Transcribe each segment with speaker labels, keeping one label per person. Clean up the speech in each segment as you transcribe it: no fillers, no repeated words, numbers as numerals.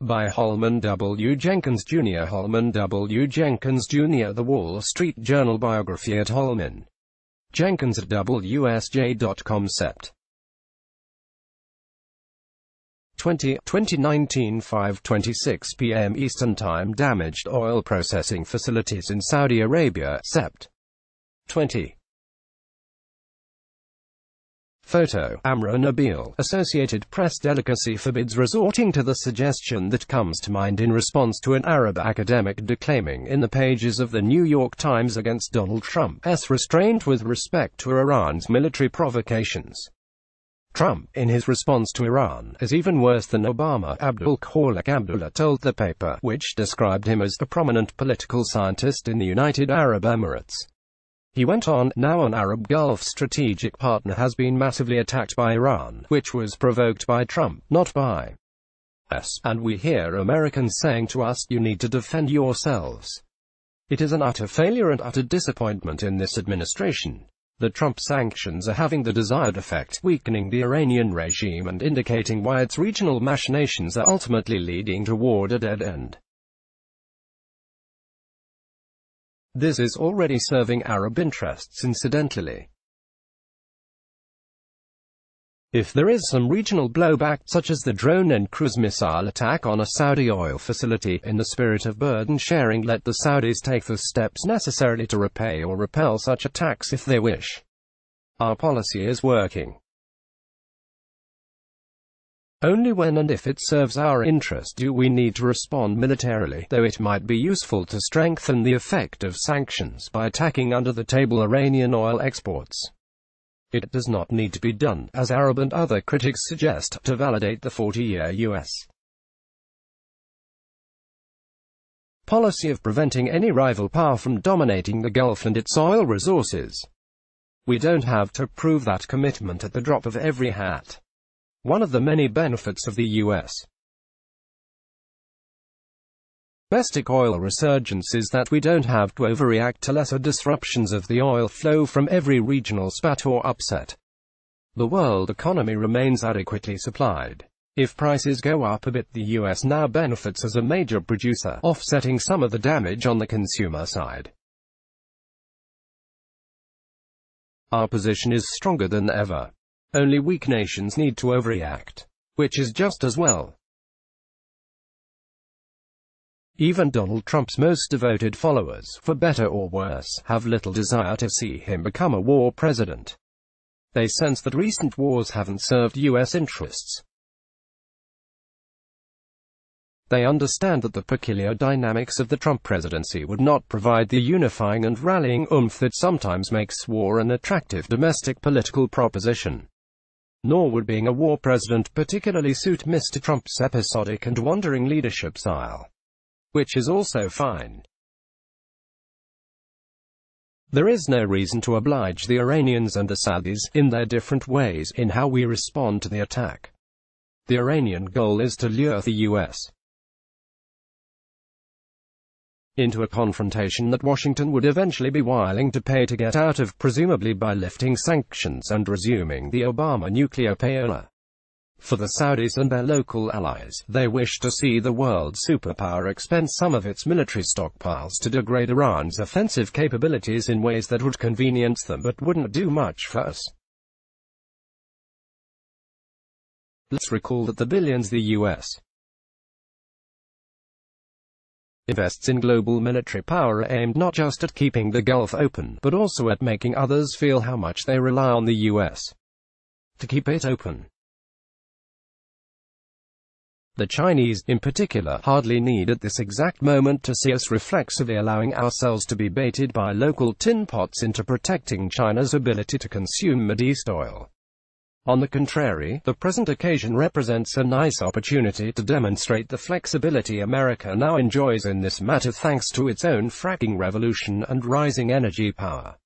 Speaker 1: By Holman W. Jenkins Jr. Holman W. Jenkins Jr. The Wall Street Journal Biography at Holman. Jenkins at WSJ.com. Sept. 2019 5:26 p.m. Eastern Time. Damaged oil processing facilities in Saudi Arabia. Sept. 20. Photo, Amra Nabil. Associated Press. Delicacy forbids resorting to the suggestion that comes to mind in response to an Arab academic declaiming in the pages of the New York Times against Donald Trump's restraint with respect to Iran's military provocations. Trump, in his response to Iran, is even worse than Obama. Abdul Khalik Abdullah told the paper, which described him as a prominent political scientist in the United Arab Emirates. He went on, now an Arab Gulf strategic partner has been massively attacked by Iran, which was provoked by Trump, not by us, and we hear Americans saying to us, you need to defend yourselves. It is an utter failure and utter disappointment in this administration. The Trump sanctions are having the desired effect, weakening the Iranian regime and indicating why its regional machinations are ultimately leading toward a dead end. This is already serving Arab interests incidentally. If there is some regional blowback, such as the drone and cruise missile attack on a Saudi oil facility, in the spirit of burden sharing, let the Saudis take the steps necessary to repay or repel such attacks if they wish. Our policy is working. Only when and if it serves our interest do we need to respond militarily, though it might be useful to strengthen the effect of sanctions by attacking under-the-table Iranian oil exports. It does not need to be done, as Arab and other critics suggest, to validate the 40-year U.S. policy of preventing any rival power from dominating the Gulf and its oil resources. We don't have to prove that commitment at the drop of every hat. One of the many benefits of the U.S. domestic oil resurgence is that we don't have to overreact to lesser disruptions of the oil flow from every regional spat or upset. The world economy remains adequately supplied. If prices go up a bit, the U.S. now benefits as a major producer, offsetting some of the damage on the consumer side. Our position is stronger than ever. Only weak nations need to overreact. Which is just as well. Even Donald Trump's most devoted followers, for better or worse, have little desire to see him become a war president. They sense that recent wars haven't served U.S. interests. They understand that the peculiar dynamics of the Trump presidency would not provide the unifying and rallying oomph that sometimes makes war an attractive domestic political proposition. Nor would being a war president particularly suit Mr. Trump's episodic and wandering leadership style. Which is also fine. There is no reason to oblige the Iranians and the Saudis, in their different ways, in how we respond to the attack. The Iranian goal is to lure the U.S. into a confrontation that Washington would eventually be willing to pay to get out of, presumably by lifting sanctions and resuming the Obama nuclear payola. For the Saudis and their local allies, they wish to see the world superpower expend some of its military stockpiles to degrade Iran's offensive capabilities in ways that would convenience them but wouldn't do much for us. Let's recall that the billions the U.S. invests in global military power are aimed not just at keeping the Gulf open, but also at making others feel how much they rely on the U.S. to keep it open. The Chinese, in particular, hardly need at this exact moment to see us reflexively allowing ourselves to be baited by local tin pots into protecting China's ability to consume Middle East oil. On the contrary, the present occasion represents a nice opportunity to demonstrate the flexibility America now enjoys in this matter thanks to its own fracking revolution and rising energy power.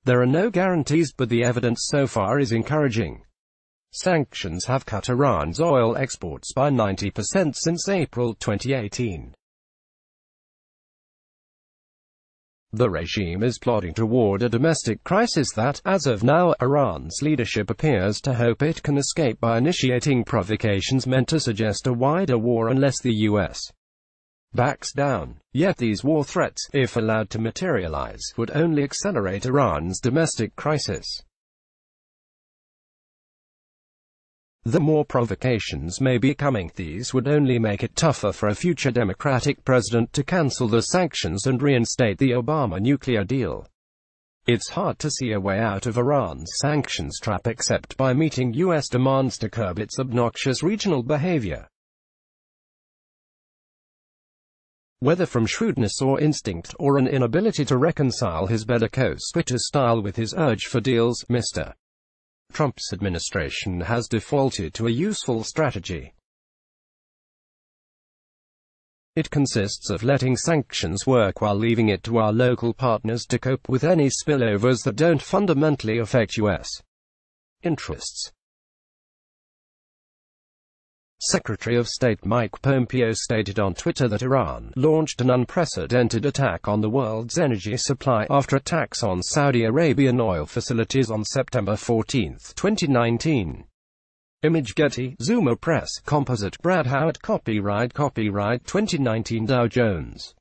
Speaker 1: There are no guarantees, but the evidence so far is encouraging. Sanctions have cut Iran's oil exports by 90% since April 2018. The regime is plodding toward a domestic crisis that, as of now, Iran's leadership appears to hope it can escape by initiating provocations meant to suggest a wider war unless the U.S. backs down. Yet these war threats, if allowed to materialize, would only accelerate Iran's domestic crisis. The more provocations may be coming, these would only make it tougher for a future Democratic president to cancel the sanctions and reinstate the Obama nuclear deal. It's hard to see a way out of Iran's sanctions trap except by meeting U.S. demands to curb its obnoxious regional behavior. Whether from shrewdness or instinct, or an inability to reconcile his bellicose Twitter style with his urge for deals, Mr. Trump's administration has defaulted to a useful strategy. It consists of letting sanctions work while leaving it to our local partners to cope with any spillovers that don't fundamentally affect U.S. interests. Secretary of State Mike Pompeo stated on Twitter that Iran launched an unprecedented attack on the world's energy supply after attacks on Saudi Arabian oil facilities on September 14, 2019. Image Getty, Zoomer Press, Composite, Brad Howard, Copyright 2019 Dow Jones.